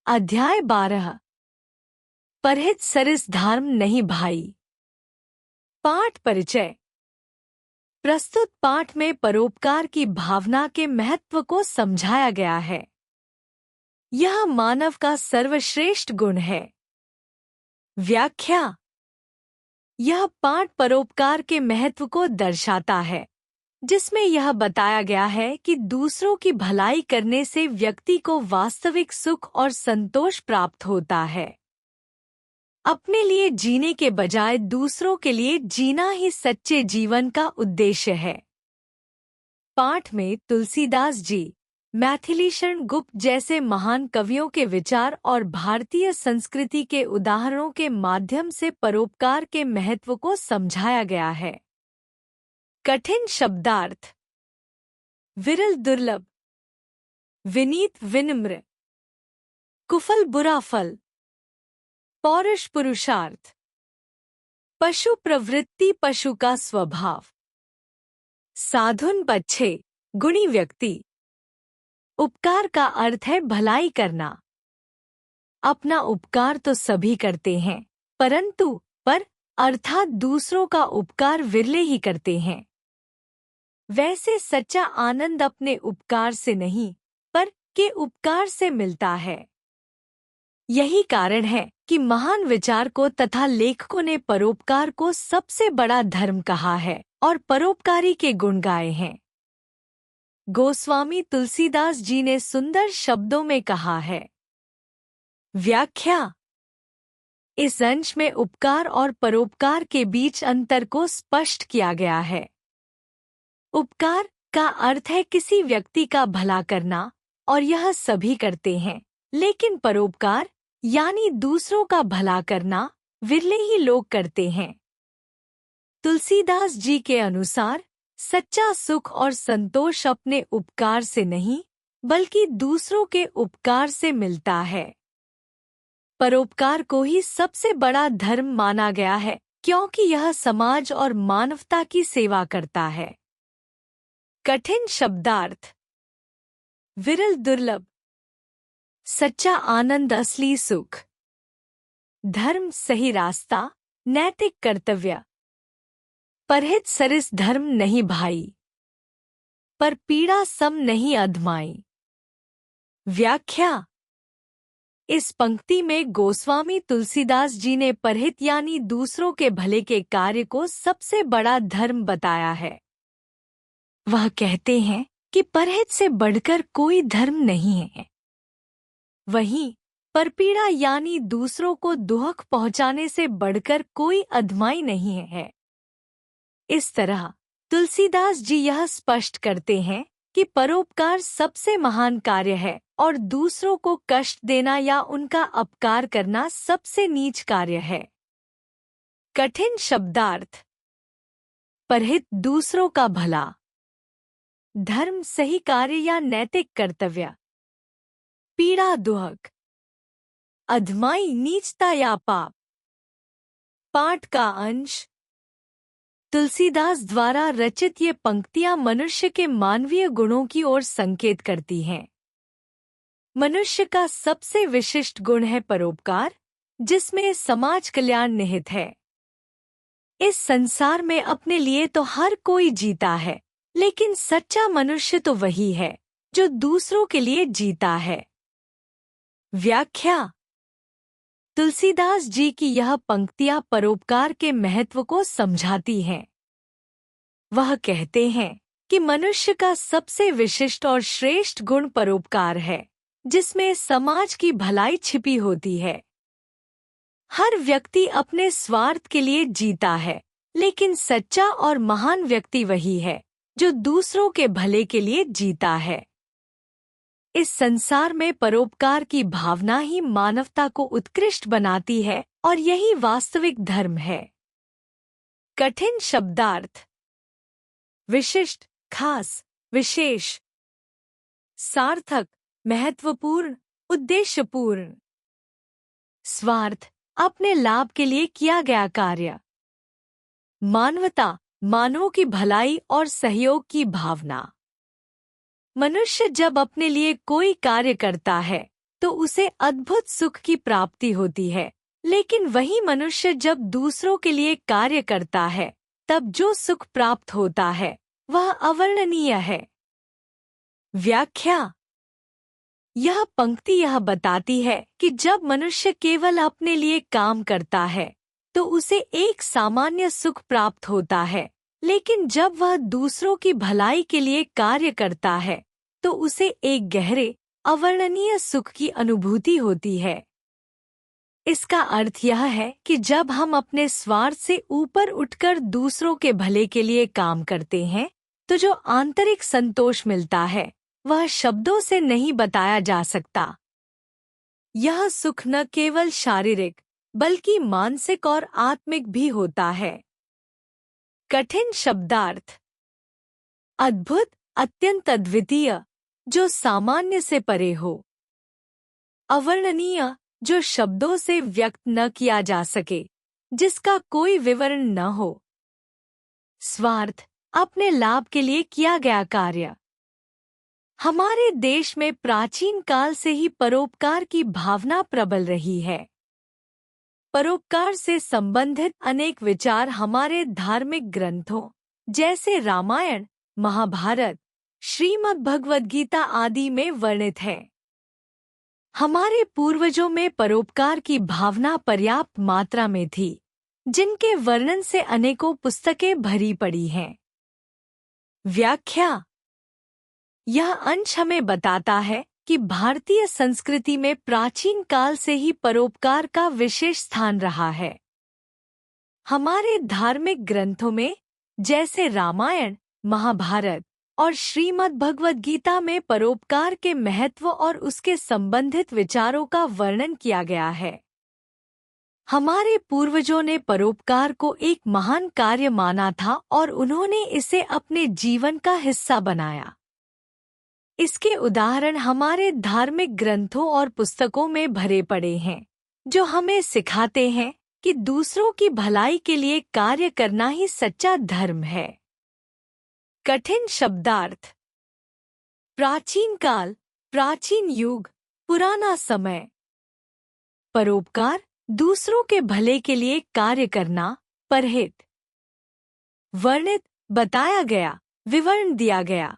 अध्याय 12। परहित सरिस धर्म नहीं भाई। पाठ परिचय। प्रस्तुत पाठ में परोपकार की भावना के महत्व को समझाया गया है। यह मानव का सर्वश्रेष्ठ गुण है। व्याख्या। यह पाठ परोपकार के महत्व को दर्शाता है, जिसमें यह बताया गया है कि दूसरों की भलाई करने से व्यक्ति को वास्तविक सुख और संतोष प्राप्त होता है। अपने लिए जीने के बजाय दूसरों के लिए जीना ही सच्चे जीवन का उद्देश्य है। पाठ में तुलसीदास जी, मैथिलीशरण गुप्त जैसे महान कवियों के विचार और भारतीय संस्कृति के उदाहरणों के माध्यम से परोपकार के महत्व को समझाया गया है। कठिन शब्दार्थ। विरल दुर्लभ, विनीत विनम्र, कुफल बुरा फल, पौरुष पुरुषार्थ, पशु प्रवृत्ति पशु का स्वभाव, साधुन पच्छे गुणी व्यक्ति। उपकार का अर्थ है भलाई करना। अपना उपकार तो सभी करते हैं, परंतु पर अर्थात दूसरों का उपकार विरले ही करते हैं। वैसे सच्चा आनंद अपने उपकार से नहीं, पर के उपकार से मिलता है। यही कारण है कि महान विचारकों तथा लेखकों ने परोपकार को सबसे बड़ा धर्म कहा है और परोपकारी के गुण गाए हैं। गोस्वामी तुलसीदास जी ने सुंदर शब्दों में कहा है। व्याख्या। इस अंश में उपकार और परोपकार के बीच अंतर को स्पष्ट किया गया है। उपकार का अर्थ है किसी व्यक्ति का भला करना, और यह सभी करते हैं, लेकिन परोपकार यानी दूसरों का भला करना विरले ही लोग करते हैं। तुलसीदास जी के अनुसार सच्चा सुख और संतोष अपने उपकार से नहीं, बल्कि दूसरों के उपकार से मिलता है। परोपकार को ही सबसे बड़ा धर्म माना गया है, क्योंकि यह समाज और मानवता की सेवा करता है। कठिन शब्दार्थ। विरल दुर्लभ, सच्चा आनंद असली सुख, धर्म सही रास्ता, नैतिक कर्तव्य। परहित सरिस धर्म नहीं भाई, पर पीड़ा सम नहीं अधमाई। व्याख्या। इस पंक्ति में गोस्वामी तुलसीदास जी ने परहित यानी दूसरों के भले के कार्य को सबसे बड़ा धर्म बताया है। वह कहते हैं कि परहित से बढ़कर कोई धर्म नहीं है। वहीं परपीड़ा यानी दूसरों को दुख पहुंचाने से बढ़कर कोई अधमाई नहीं है। इस तरह तुलसीदास जी यह स्पष्ट करते हैं कि परोपकार सबसे महान कार्य है और दूसरों को कष्ट देना या उनका अपकार करना सबसे नीच कार्य है। कठिन शब्दार्थ। परहित दूसरों का भला, धर्म सही कार्य या नैतिक कर्तव्य, पीड़ा दुख, अधमाई नीचता या पाप। पाठ का अंश। तुलसीदास द्वारा रचित ये पंक्तियां मनुष्य के मानवीय गुणों की ओर संकेत करती हैं। मनुष्य का सबसे विशिष्ट गुण है परोपकार, जिसमें समाज कल्याण निहित है। इस संसार में अपने लिए तो हर कोई जीता है, लेकिन सच्चा मनुष्य तो वही है जो दूसरों के लिए जीता है। व्याख्या। तुलसीदास जी की यह पंक्तियां परोपकार के महत्व को समझाती हैं। वह कहते हैं कि मनुष्य का सबसे विशिष्ट और श्रेष्ठ गुण परोपकार है, जिसमें समाज की भलाई छिपी होती है। हर व्यक्ति अपने स्वार्थ के लिए जीता है, लेकिन सच्चा और महान व्यक्ति वही है जो दूसरों के भले के लिए जीता है। इस संसार में परोपकार की भावना ही मानवता को उत्कृष्ट बनाती है और यही वास्तविक धर्म है। कठिन शब्दार्थ। विशिष्ट, खास, विशेष, सार्थक, महत्वपूर्ण, उद्देश्यपूर्ण। स्वार्थ, अपने लाभ के लिए किया गया कार्य। मानवता, मानवों की भलाई और सहयोग की भावना। मनुष्य जब अपने लिए कोई कार्य करता है, तो उसे अद्भुत सुख की प्राप्ति होती है। लेकिन वही मनुष्य जब दूसरों के लिए कार्य करता है, तब जो सुख प्राप्त होता है वह अवर्णनीय है। व्याख्या। यह पंक्ति यह बताती है कि जब मनुष्य केवल अपने लिए काम करता है तो उसे एक सामान्य सुख प्राप्त होता है, लेकिन जब वह दूसरों की भलाई के लिए कार्य करता है तो उसे एक गहरे अवर्णनीय सुख की अनुभूति होती है। इसका अर्थ यह है कि जब हम अपने स्वार्थ से ऊपर उठकर दूसरों के भले के लिए काम करते हैं तो जो आंतरिक संतोष मिलता है वह शब्दों से नहीं बताया जा सकता। यह सुख न केवल शारीरिक बल्कि मानसिक और आत्मिक भी होता है। कठिन शब्दार्थ। अद्भुत, अत्यंत अद्वितीय, जो सामान्य से परे हो। अवर्णनीय, जो शब्दों से व्यक्त न किया जा सके, जिसका कोई विवरण न हो। स्वार्थ, अपने लाभ के लिए किया गया कार्य। हमारे देश में प्राचीन काल से ही परोपकार की भावना प्रबल रही है। परोपकार से संबंधित अनेक विचार हमारे धार्मिक ग्रंथों जैसे रामायण, महाभारत, श्रीमद् भगवद गीता आदि में वर्णित है। हमारे पूर्वजों में परोपकार की भावना पर्याप्त मात्रा में थी, जिनके वर्णन से अनेकों पुस्तकें भरी पड़ी हैं। व्याख्या। यह अंश हमें बताता है कि भारतीय संस्कृति में प्राचीन काल से ही परोपकार का विशेष स्थान रहा है। हमारे धार्मिक ग्रंथों में जैसे रामायण, महाभारत और श्रीमद् भगवद गीता में परोपकार के महत्व और उसके संबंधित विचारों का वर्णन किया गया है। हमारे पूर्वजों ने परोपकार को एक महान कार्य माना था और उन्होंने इसे अपने जीवन का हिस्सा बनाया। इसके उदाहरण हमारे धार्मिक ग्रंथों और पुस्तकों में भरे पड़े हैं, जो हमें सिखाते हैं कि दूसरों की भलाई के लिए कार्य करना ही सच्चा धर्म है। कठिन शब्दार्थ। प्राचीन काल, प्राचीन युग, पुराना समय। परोपकार, दूसरों के भले के लिए कार्य करना, परहित। वर्णित, बताया गया, विवरण दिया गया।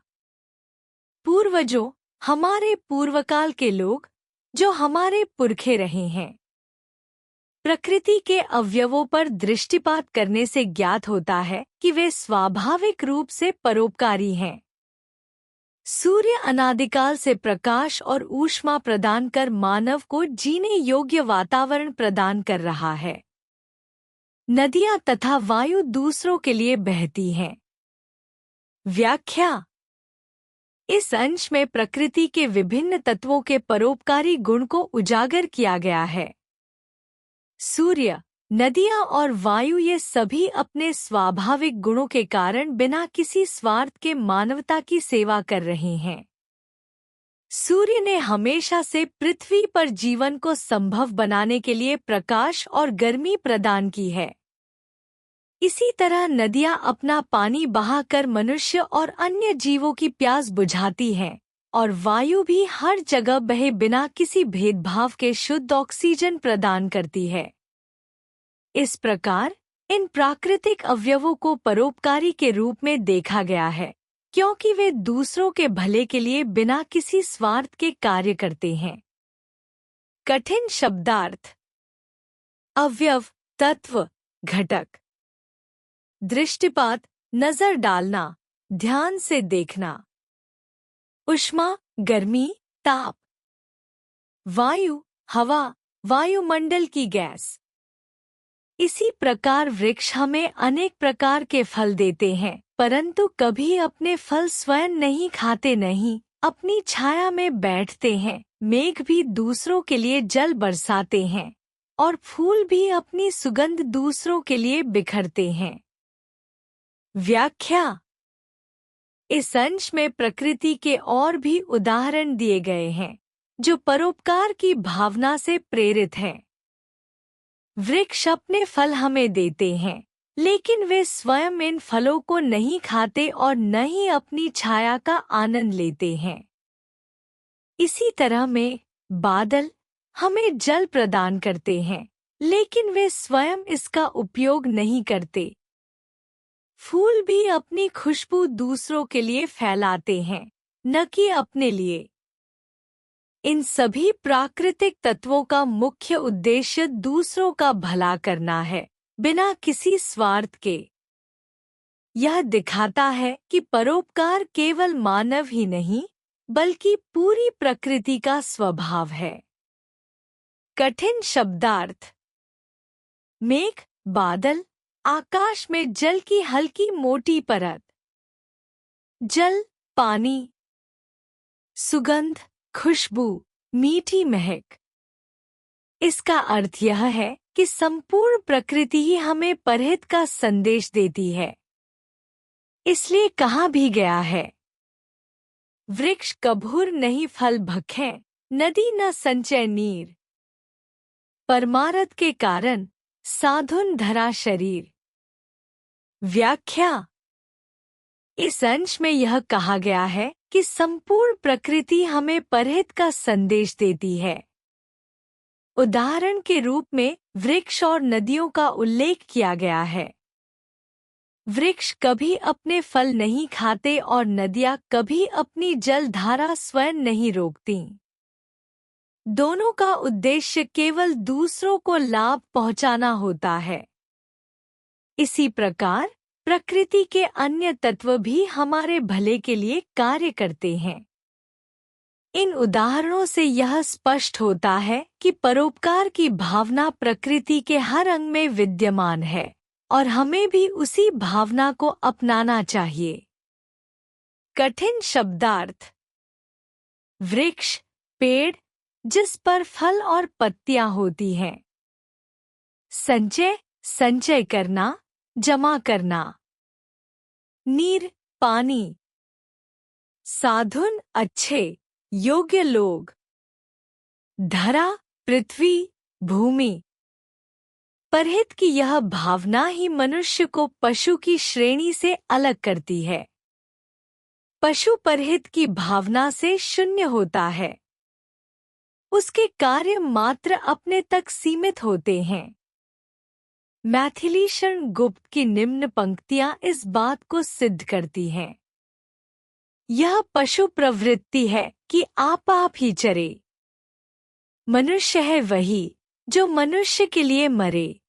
पूर्वजों, हमारे पूर्वकाल के लोग, जो हमारे पुरखे रहे हैं। प्रकृति के अवयवों पर दृष्टिपात करने से ज्ञात होता है कि वे स्वाभाविक रूप से परोपकारी हैं। सूर्य अनादिकाल से प्रकाश और ऊष्मा प्रदान कर मानव को जीने योग्य वातावरण प्रदान कर रहा है। नदियां तथा वायु दूसरों के लिए बहती हैं। व्याख्या। इस अंश में प्रकृति के विभिन्न तत्वों के परोपकारी गुण को उजागर किया गया है। सूर्य, नदियां और वायु ये सभी अपने स्वाभाविक गुणों के कारण बिना किसी स्वार्थ के मानवता की सेवा कर रहे हैं। सूर्य ने हमेशा से पृथ्वी पर जीवन को संभव बनाने के लिए प्रकाश और गर्मी प्रदान की है। इसी तरह नदियां अपना पानी बहाकर मनुष्य और अन्य जीवों की प्यास बुझाती हैं, और वायु भी हर जगह बहे बिना किसी भेदभाव के शुद्ध ऑक्सीजन प्रदान करती है। इस प्रकार इन प्राकृतिक अवयवों को परोपकारी के रूप में देखा गया है, क्योंकि वे दूसरों के भले के लिए बिना किसी स्वार्थ के कार्य करते हैं। कठिन शब्दार्थ। अवयव, तत्व, घटक। दृष्टिपात, नजर डालना, ध्यान से देखना। ऊष्मा, गर्मी, ताप। वायु, हवा, वायुमंडल की गैस। इसी प्रकार वृक्ष हमें अनेक प्रकार के फल देते हैं, परंतु कभी अपने फल स्वयं नहीं खाते, नहीं अपनी छाया में बैठते हैं। मेघ भी दूसरों के लिए जल बरसाते हैं, और फूल भी अपनी सुगंध दूसरों के लिए बिखरते हैं। व्याख्या। इस अंश में प्रकृति के और भी उदाहरण दिए गए हैं, जो परोपकार की भावना से प्रेरित हैं। वृक्ष अपने फल हमें देते हैं, लेकिन वे स्वयं इन फलों को नहीं खाते और न ही अपनी छाया का आनंद लेते हैं। इसी तरह में बादल हमें जल प्रदान करते हैं, लेकिन वे स्वयं इसका उपयोग नहीं करते। फूल भी अपनी खुशबू दूसरों के लिए फैलाते हैं, न कि अपने लिए। इन सभी प्राकृतिक तत्वों का मुख्य उद्देश्य दूसरों का भला करना है, बिना किसी स्वार्थ के। यह दिखाता है कि परोपकार केवल मानव ही नहीं, बल्कि पूरी प्रकृति का स्वभाव है। कठिन शब्दार्थ। मेघ, बादल, आकाश में जल की हल्की मोटी परत। जल, पानी, सुगंध, खुशबू, मीठी महक। इसका अर्थ यह है कि संपूर्ण प्रकृति ही हमें परहित का संदेश देती है। इसलिए कहा भी गया है, वृक्ष कभुर नहीं फल भखें, नदी न संचय नीर। परमारथ के कारण साधुन धरा शरीर। व्याख्या। इस अंश में यह कहा गया है कि संपूर्ण प्रकृति हमें परहित का संदेश देती है। उदाहरण के रूप में वृक्ष और नदियों का उल्लेख किया गया है। वृक्ष कभी अपने फल नहीं खाते और नदियां कभी अपनी जलधारा स्वयं नहीं रोकती। दोनों का उद्देश्य केवल दूसरों को लाभ पहुंचाना होता है। इसी प्रकार प्रकृति के अन्य तत्व भी हमारे भले के लिए कार्य करते हैं। इन उदाहरणों से यह स्पष्ट होता है कि परोपकार की भावना प्रकृति के हर अंग में विद्यमान है और हमें भी उसी भावना को अपनाना चाहिए। कठिन शब्दार्थ। वृक्ष, पेड़ जिस पर फल और पत्तियां होती हैं। संचय, संचय करना, जमा करना। नीर, पानी। साधुन, अच्छे, योग्य लोग। धरा, पृथ्वी, भूमि। परहित की यह भावना ही मनुष्य को पशु की श्रेणी से अलग करती है। पशु परहित की भावना से शून्य होता है। उसके कार्य मात्र अपने तक सीमित होते हैं। मैथिलीशरण गुप्त की निम्न पंक्तियां इस बात को सिद्ध करती हैं। यह पशु प्रवृत्ति है कि आप ही चरे। मनुष्य है वही जो मनुष्य के लिए मरे।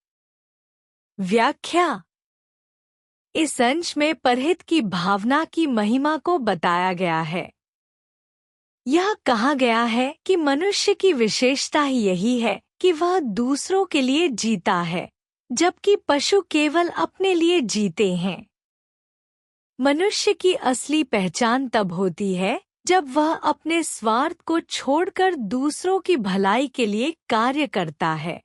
व्याख्या। इस अंश में परहित की भावना की महिमा को बताया गया है। यह कहा गया है कि मनुष्य की विशेषता ही यही है कि वह दूसरों के लिए जीता है, जबकि पशु केवल अपने लिए जीते हैं। मनुष्य की असली पहचान तब होती है जब वह अपने स्वार्थ को छोड़कर दूसरों की भलाई के लिए कार्य करता है।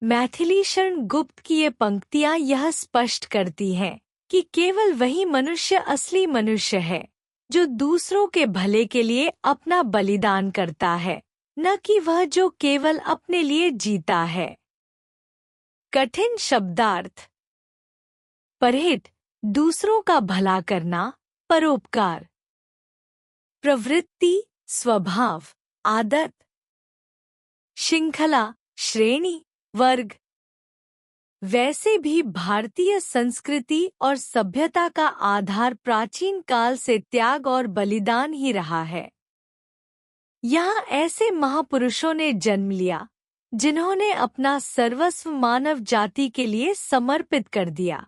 मैथिलीशरण गुप्त की ये पंक्तियां यह स्पष्ट करती हैं कि केवल वही मनुष्य असली मनुष्य है जो दूसरों के भले के लिए अपना बलिदान करता है, न कि वह जो केवल अपने लिए जीता है। कठिन शब्दार्थ। परहित, दूसरों का भला करना, परोपकार। प्रवृत्ति, स्वभाव, आदत। श्रृंखला, श्रेणी, वर्ग। वैसे भी भारतीय संस्कृति और सभ्यता का आधार प्राचीन काल से त्याग और बलिदान ही रहा है। यहाँ ऐसे महापुरुषों ने जन्म लिया जिन्होंने अपना सर्वस्व मानव जाति के लिए समर्पित कर दिया।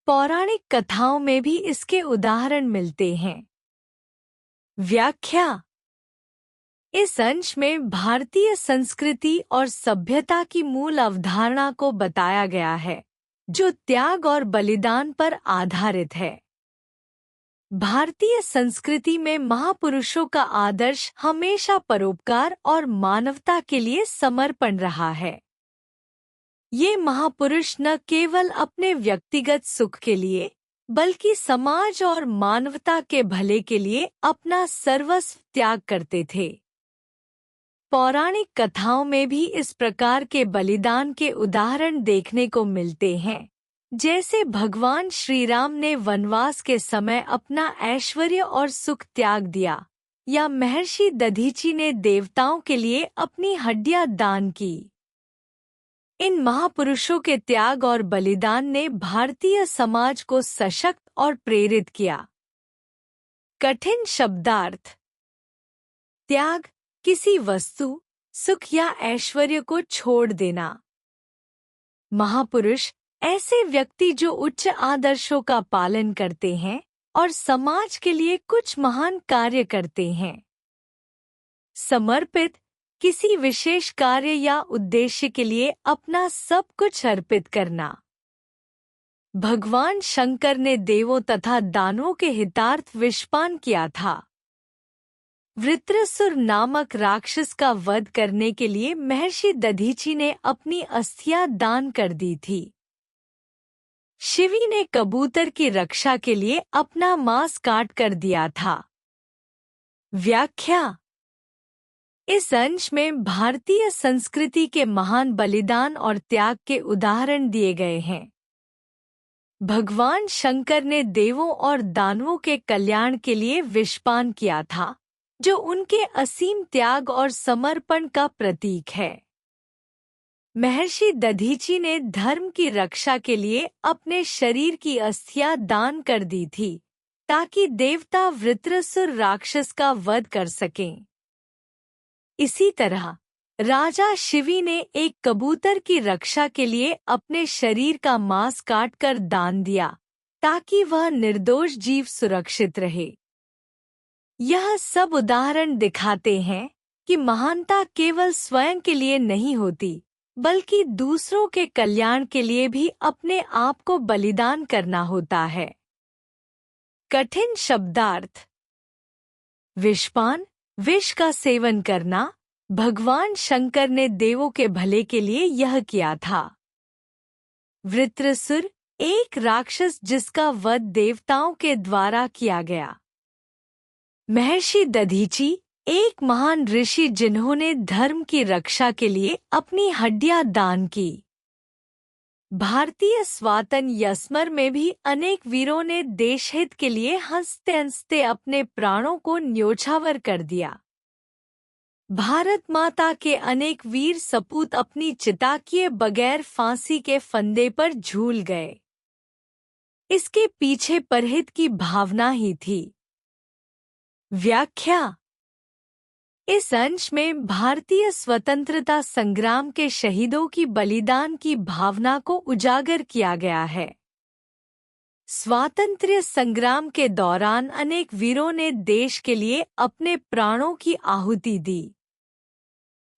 पौराणिक कथाओं में भी इसके उदाहरण मिलते हैं। व्याख्या। इस अंश में भारतीय संस्कृति और सभ्यता की मूल अवधारणा को बताया गया है, जो त्याग और बलिदान पर आधारित है। भारतीय संस्कृति में महापुरुषों का आदर्श हमेशा परोपकार और मानवता के लिए समर्पण रहा है। ये महापुरुष न केवल अपने व्यक्तिगत सुख के लिए, बल्कि समाज और मानवता के भले के लिए अपना सर्वस्व त्याग करते थे। पौराणिक कथाओं में भी इस प्रकार के बलिदान के उदाहरण देखने को मिलते हैं, जैसे भगवान श्री राम ने वनवास के समय अपना ऐश्वर्य और सुख त्याग दिया, या महर्षि दधीची ने देवताओं के लिए अपनी हड्डियां दान की। इन महापुरुषों के त्याग और बलिदान ने भारतीय समाज को सशक्त और प्रेरित किया। कठिन शब्दार्थ। त्याग, किसी वस्तु, सुख या ऐश्वर्य को छोड़ देना। महापुरुष ऐसे व्यक्ति जो उच्च आदर्शों का पालन करते हैं और समाज के लिए कुछ महान कार्य करते हैं। समर्पित, किसी विशेष कार्य या उद्देश्य के लिए अपना सब कुछ अर्पित करना। भगवान शंकर ने देवों तथा दानवों के हितार्थ विषपान किया था। वृत्रासुर नामक राक्षस का वध करने के लिए महर्षि दधीची ने अपनी अस्थियां दान कर दी थी। शिवी ने कबूतर की रक्षा के लिए अपना मांस काट कर दिया था। व्याख्या। इस अंश में भारतीय संस्कृति के महान बलिदान और त्याग के उदाहरण दिए गए हैं। भगवान शंकर ने देवों और दानवों के कल्याण के लिए विषपान किया था, जो उनके असीम त्याग और समर्पण का प्रतीक है। महर्षि दधीची ने धर्म की रक्षा के लिए अपने शरीर की अस्थियां दान कर दी थी, ताकि देवता वृत्रासुर राक्षस का वध कर सकें। इसी तरह राजा शिवी ने एक कबूतर की रक्षा के लिए अपने शरीर का मांस काटकर दान दिया, ताकि वह निर्दोष जीव सुरक्षित रहे। यह सब उदाहरण दिखाते हैं कि महानता केवल स्वयं के लिए नहीं होती, बल्कि दूसरों के कल्याण के लिए भी अपने आप को बलिदान करना होता है। कठिन शब्दार्थ। विषपान, विष का सेवन करना। भगवान शंकर ने देवों के भले के लिए यह किया था। वृत्रासुर, एक राक्षस जिसका वध देवताओं के द्वारा किया गया। महर्षि दधीची, एक महान ऋषि जिन्होंने धर्म की रक्षा के लिए अपनी हड्डियां दान की। भारतीय स्वातंत्र्य समर में भी अनेक वीरों ने देशहित के लिए हंसते हंसते अपने प्राणों को न्योछावर कर दिया। भारत माता के अनेक वीर सपूत अपनी चिता किए बगैर फांसी के फंदे पर झूल गए। इसके पीछे परहित की भावना ही थी। व्याख्या। इस अंश में भारतीय स्वतंत्रता संग्राम के शहीदों की बलिदान की भावना को उजागर किया गया है। स्वातंत्र्य संग्राम के दौरान अनेक वीरों ने देश के लिए अपने प्राणों की आहुति दी।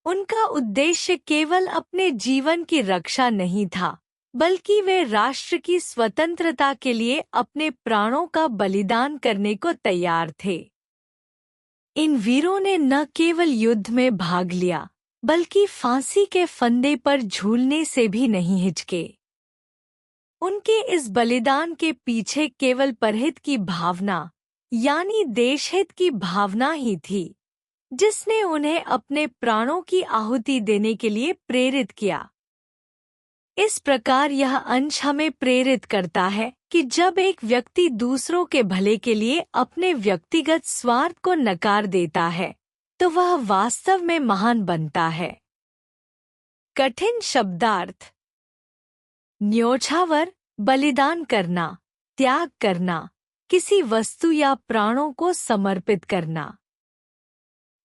उनका उद्देश्य केवल अपने जीवन की रक्षा नहीं था, बल्कि वे राष्ट्र की स्वतंत्रता के लिए अपने प्राणों का बलिदान करने को तैयार थे। इन वीरों ने न केवल युद्ध में भाग लिया, बल्कि फांसी के फंदे पर झूलने से भी नहीं हिचके। उनके इस बलिदान के पीछे केवल परहित की भावना, यानी देशहित की भावना ही थी, जिसने उन्हें अपने प्राणों की आहुति देने के लिए प्रेरित किया। इस प्रकार यह अंश हमें प्रेरित करता है कि जब एक व्यक्ति दूसरों के भले के लिए अपने व्यक्तिगत स्वार्थ को नकार देता है, तो वह वास्तव में महान बनता है। कठिन शब्दार्थ। न्योछावर, बलिदान करना, त्याग करना, किसी वस्तु या प्राणों को समर्पित करना।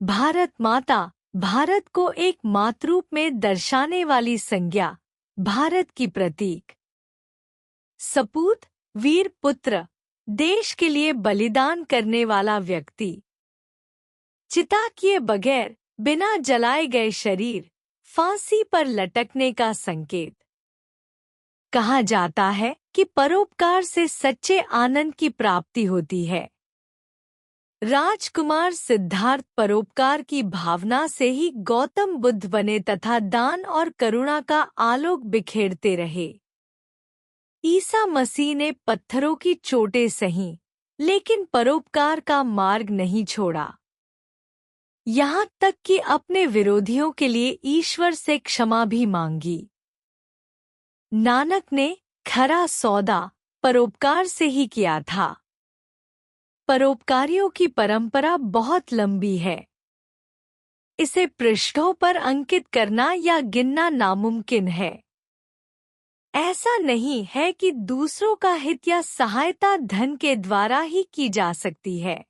भारत माता, भारत को एक मातृरूप में दर्शाने वाली संज्ञा, भारत की प्रतीक। सपूत, वीर पुत्र, देश के लिए बलिदान करने वाला व्यक्ति। चिता किए बगैर बिना जलाए गए शरीर, फांसी पर लटकने का संकेत। कहा जाता है कि परोपकार से सच्चे आनंद की प्राप्ति होती है। राजकुमार सिद्धार्थ परोपकार की भावना से ही गौतम बुद्ध बने तथा दान और करुणा का आलोक बिखेरते रहे। ईसा मसीह ने पत्थरों की चोटें सहीं, लेकिन परोपकार का मार्ग नहीं छोड़ा। यहाँ तक कि अपने विरोधियों के लिए ईश्वर से क्षमा भी मांगी। नानक ने खरा सौदा परोपकार से ही किया था। परोपकारियों की परंपरा बहुत लंबी है। इसे पृष्ठों पर अंकित करना या गिनना नामुमकिन है। ऐसा नहीं है कि दूसरों का हित या सहायता धन के द्वारा ही की जा सकती है।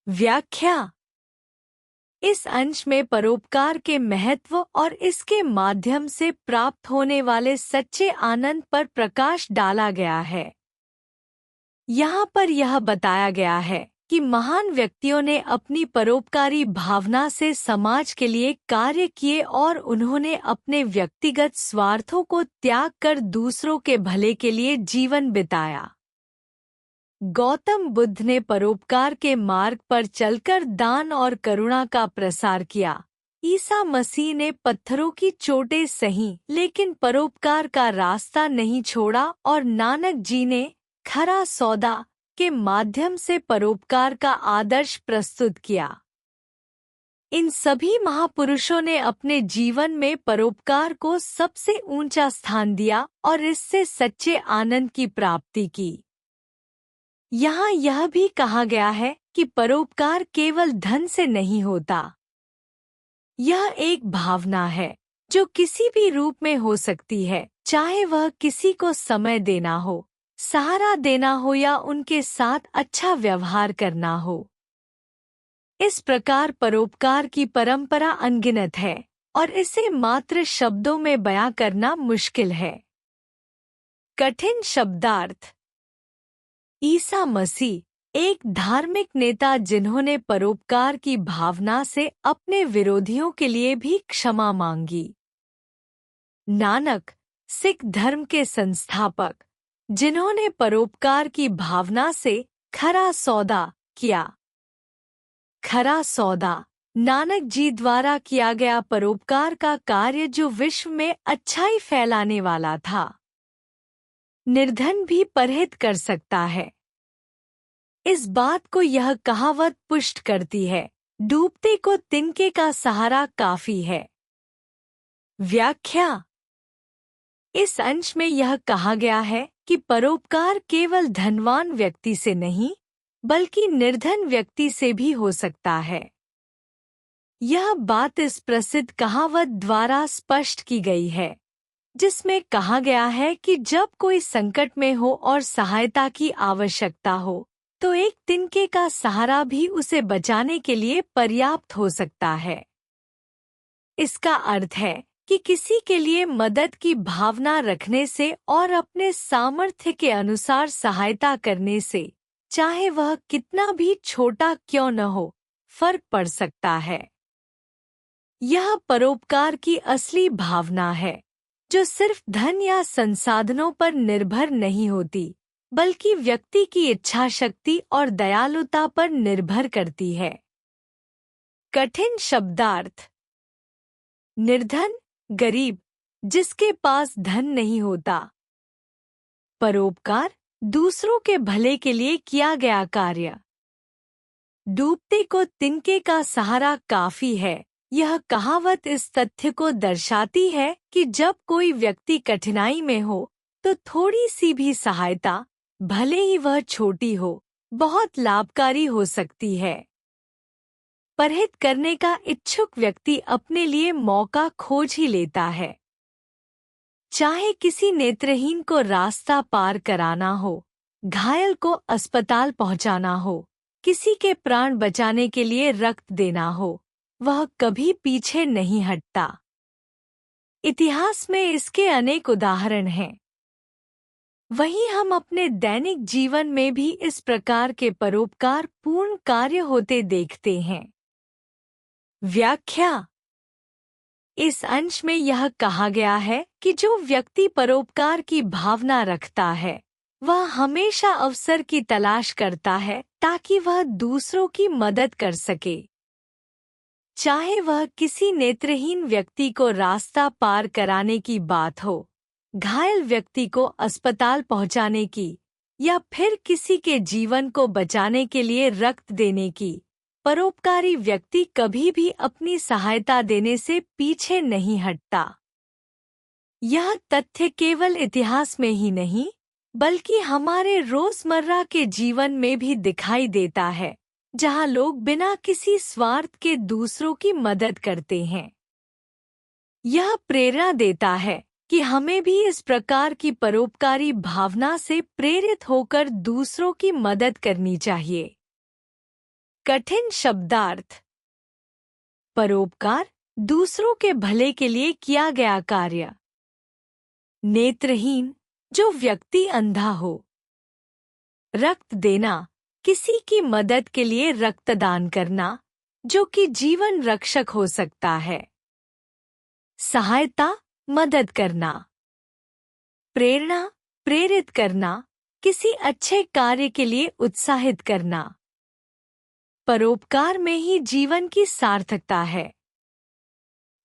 व्याख्या। इस अंश में परोपकार के महत्व और इसके माध्यम से प्राप्त होने वाले सच्चे आनंद पर प्रकाश डाला गया है। यहाँ पर यह बताया गया है कि महान व्यक्तियों ने अपनी परोपकारी भावना से समाज के लिए कार्य किए और उन्होंने अपने व्यक्तिगत स्वार्थों को त्याग कर दूसरों के भले के लिए जीवन बिताया। गौतम बुद्ध ने परोपकार के मार्ग पर चलकर दान और करुणा का प्रसार किया। ईसा मसीह ने पत्थरों की चोटें सही लेकिन परोपकार का रास्ता नहीं छोड़ा और नानक जी ने खरा सौदा के माध्यम से परोपकार का आदर्श प्रस्तुत किया। इन सभी महापुरुषों ने अपने जीवन में परोपकार को सबसे ऊंचा स्थान दिया और इससे सच्चे आनंद की प्राप्ति की। यहाँ यह भी कहा गया है कि परोपकार केवल धन से नहीं होता। यह एक भावना है जो किसी भी रूप में हो सकती है, चाहे वह किसी को समय देना हो, सहारा देना हो या उनके साथ अच्छा व्यवहार करना हो। इस प्रकार परोपकार की परंपरा अनगिनत है और इसे मात्र शब्दों में बयां करना मुश्किल है। कठिन शब्दार्थ। ईसा मसीह एक धार्मिक नेता जिन्होंने परोपकार की भावना से अपने विरोधियों के लिए भी क्षमा मांगी। नानक सिख धर्म के संस्थापक जिन्होंने परोपकार की भावना से खरा सौदा किया। खरा सौदा नानक जी द्वारा किया गया परोपकार का कार्य जो विश्व में अच्छाई फैलाने वाला था। निर्धन भी परहित कर सकता है। इस बात को यह कहावत पुष्ट करती है, डूबते को तिनके का सहारा काफी है। व्याख्या। इस अंश में यह कहा गया है कि परोपकार केवल धनवान व्यक्ति से नहीं, बल्कि निर्धन व्यक्ति से भी हो सकता है। यह बात इस प्रसिद्ध कहावत द्वारा स्पष्ट की गई है, जिसमें कहा गया है कि जब कोई संकट में हो और सहायता की आवश्यकता हो, तो एक तिनके का सहारा भी उसे बचाने के लिए पर्याप्त हो सकता है। इसका अर्थ है कि किसी के लिए मदद की भावना रखने से और अपने सामर्थ्य के अनुसार सहायता करने से, चाहे वह कितना भी छोटा क्यों न हो, फर्क पड़ सकता है। यह परोपकार की असली भावना है, जो सिर्फ धन या संसाधनों पर निर्भर नहीं होती, बल्कि व्यक्ति की इच्छा शक्ति और दयालुता पर निर्भर करती है। कठिन शब्दार्थ। निर्धन, गरीब, जिसके पास धन नहीं होता। परोपकार, दूसरों के भले के लिए किया गया कार्य। डूबते को तिनके का सहारा काफी है। यह कहावत इस तथ्य को दर्शाती है कि जब कोई व्यक्ति कठिनाई में हो, तो थोड़ी सी भी सहायता, भले ही वह छोटी हो, बहुत लाभकारी हो सकती है। परहित करने का इच्छुक व्यक्ति अपने लिए मौका खोज ही लेता है। चाहे किसी नेत्रहीन को रास्ता पार कराना हो, घायल को अस्पताल पहुंचाना हो, किसी के प्राण बचाने के लिए रक्त देना हो, वह कभी पीछे नहीं हटता। इतिहास में इसके अनेक उदाहरण हैं। वहीं हम अपने दैनिक जीवन में भी इस प्रकार के परोपकार पूर्ण कार्य होते देखते हैं। व्याख्या। इस अंश में यह कहा गया है कि जो व्यक्ति परोपकार की भावना रखता है, वह हमेशा अवसर की तलाश करता है ताकि वह दूसरों की मदद कर सके। चाहे वह किसी नेत्रहीन व्यक्ति को रास्ता पार कराने की बात हो, घायल व्यक्ति को अस्पताल पहुंचाने की, या फिर किसी के जीवन को बचाने के लिए रक्त देने की, परोपकारी व्यक्ति कभी भी अपनी सहायता देने से पीछे नहीं हटता। यह तथ्य केवल इतिहास में ही नहीं, बल्कि हमारे रोजमर्रा के जीवन में भी दिखाई देता है, जहां लोग बिना किसी स्वार्थ के दूसरों की मदद करते हैं। यह प्रेरणा देता है कि हमें भी इस प्रकार की परोपकारी भावना से प्रेरित होकर दूसरों की मदद करनी चाहिए। कठिन शब्दार्थ। परोपकार, दूसरों के भले के लिए किया गया कार्य। नेत्रहीन, जो व्यक्ति अंधा हो। रक्त देना, किसी की मदद के लिए रक्तदान करना, जो कि जीवन रक्षक हो सकता है। सहायता, मदद करना। प्रेरणा, प्रेरित करना, किसी अच्छे कार्य के लिए उत्साहित करना। परोपकार में ही जीवन की सार्थकता है।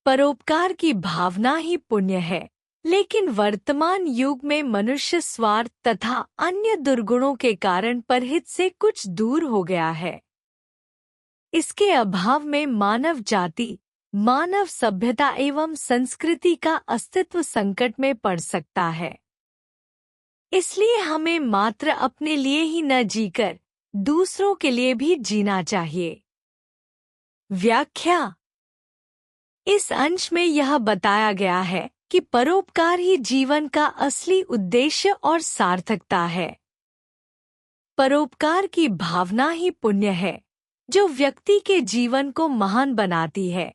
परोपकार की भावना ही पुण्य है, लेकिन वर्तमान युग में मनुष्य स्वार्थ तथा अन्य दुर्गुणों के कारण परहित से कुछ दूर हो गया है। इसके अभाव में मानव जाति, मानव सभ्यता एवं संस्कृति का अस्तित्व संकट में पड़ सकता है। इसलिए हमें मात्र अपने लिए ही न जीकर दूसरों के लिए भी जीना चाहिए। व्याख्या। इस अंश में यह बताया गया है कि परोपकार ही जीवन का असली उद्देश्य और सार्थकता है। परोपकार की भावना ही पुण्य है, जो व्यक्ति के जीवन को महान बनाती है।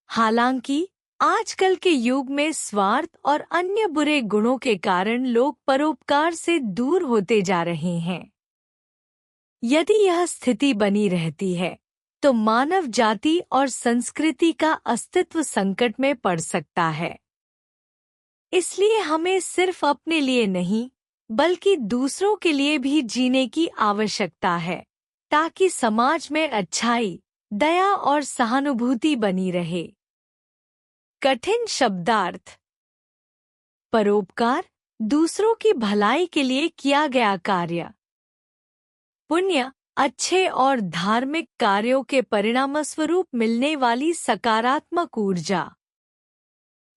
हालांकि आजकल के युग में स्वार्थ और अन्य बुरे गुणों के कारण लोग परोपकार से दूर होते जा रहे हैं। यदि यह स्थिति बनी रहती है, तो मानव जाति और संस्कृति का अस्तित्व संकट में पड़ सकता है। इसलिए हमें सिर्फ अपने लिए नहीं, बल्कि दूसरों के लिए भी जीने की आवश्यकता है, ताकि समाज में अच्छाई, दया और सहानुभूति बनी रहे। कठिन शब्दार्थ। परोपकार, दूसरों की भलाई के लिए किया गया कार्य। पुण्य, अच्छे और धार्मिक कार्यों के परिणामस्वरूप मिलने वाली सकारात्मक ऊर्जा।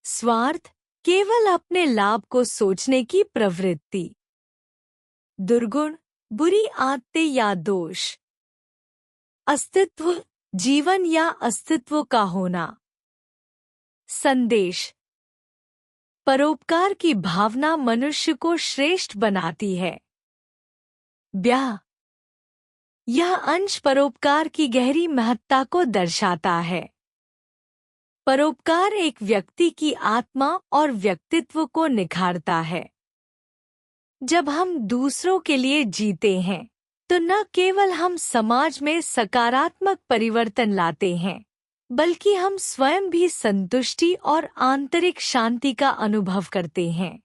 स्वार्थ, केवल अपने लाभ को सोचने की प्रवृत्ति। दुर्गुण, बुरी आदतें या दोष। अस्तित्व, जीवन या अस्तित्व का होना। संदेश। परोपकार की भावना मनुष्य को श्रेष्ठ बनाती है। ब्याह। यह अंश परोपकार की गहरी महत्ता को दर्शाता है। परोपकार एक व्यक्ति की आत्मा और व्यक्तित्व को निखारता है। जब हम दूसरों के लिए जीते हैं, तो न केवल हम समाज में सकारात्मक परिवर्तन लाते हैं, बल्कि हम स्वयं भी संतुष्टि और आंतरिक शांति का अनुभव करते हैं।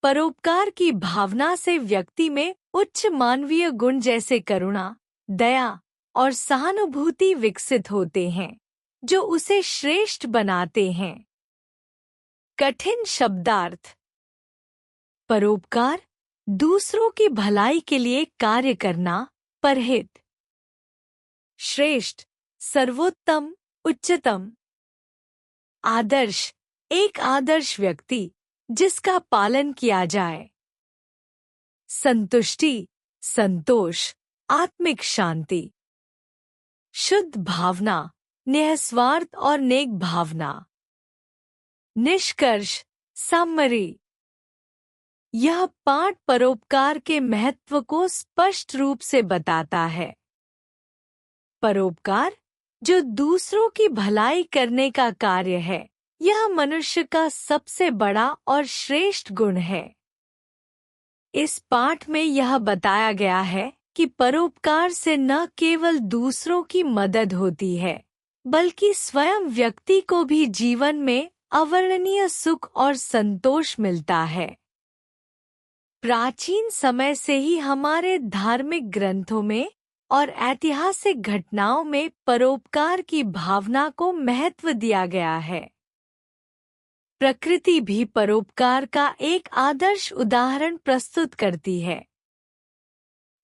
परोपकार की भावना से व्यक्ति में उच्च मानवीय गुण जैसे करुणा, दया और सहानुभूति विकसित होते हैं, जो उसे श्रेष्ठ बनाते हैं। कठिन शब्दार्थ। परोपकार, दूसरों की भलाई के लिए कार्य करना, परहित। श्रेष्ठ, सर्वोत्तम, उच्चतम। आदर्श, एक आदर्श व्यक्ति जिसका पालन किया जाए। संतुष्टि, संतोष, आत्मिक शांति। शुद्ध भावना, निस्वार्थ और नेक भावना। निष्कर्ष, समरी। यह पाठ परोपकार के महत्व को स्पष्ट रूप से बताता है। परोपकार, जो दूसरों की भलाई करने का कार्य है, यह मनुष्य का सबसे बड़ा और श्रेष्ठ गुण है। इस पाठ में यह बताया गया है कि परोपकार से न केवल दूसरों की मदद होती है, बल्कि स्वयं व्यक्ति को भी जीवन में अवर्णनीय सुख और संतोष मिलता है। प्राचीन समय से ही हमारे धार्मिक ग्रंथों में और ऐतिहासिक घटनाओं में परोपकार की भावना को महत्व दिया गया है। प्रकृति भी परोपकार का एक आदर्श उदाहरण प्रस्तुत करती है।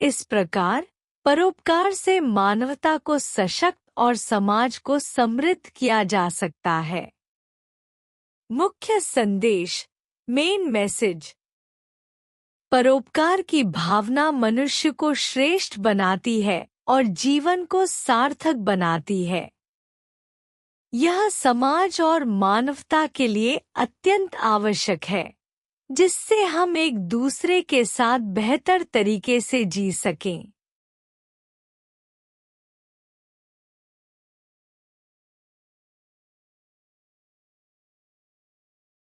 इस प्रकार परोपकार से मानवता को सशक्त और समाज को समृद्ध किया जा सकता है। मुख्य संदेश, मेन मैसेज। परोपकार की भावना मनुष्य को श्रेष्ठ बनाती है और जीवन को सार्थक बनाती है। यह समाज और मानवता के लिए अत्यंत आवश्यक है, जिससे हम एक दूसरे के साथ बेहतर तरीके से जी सकें।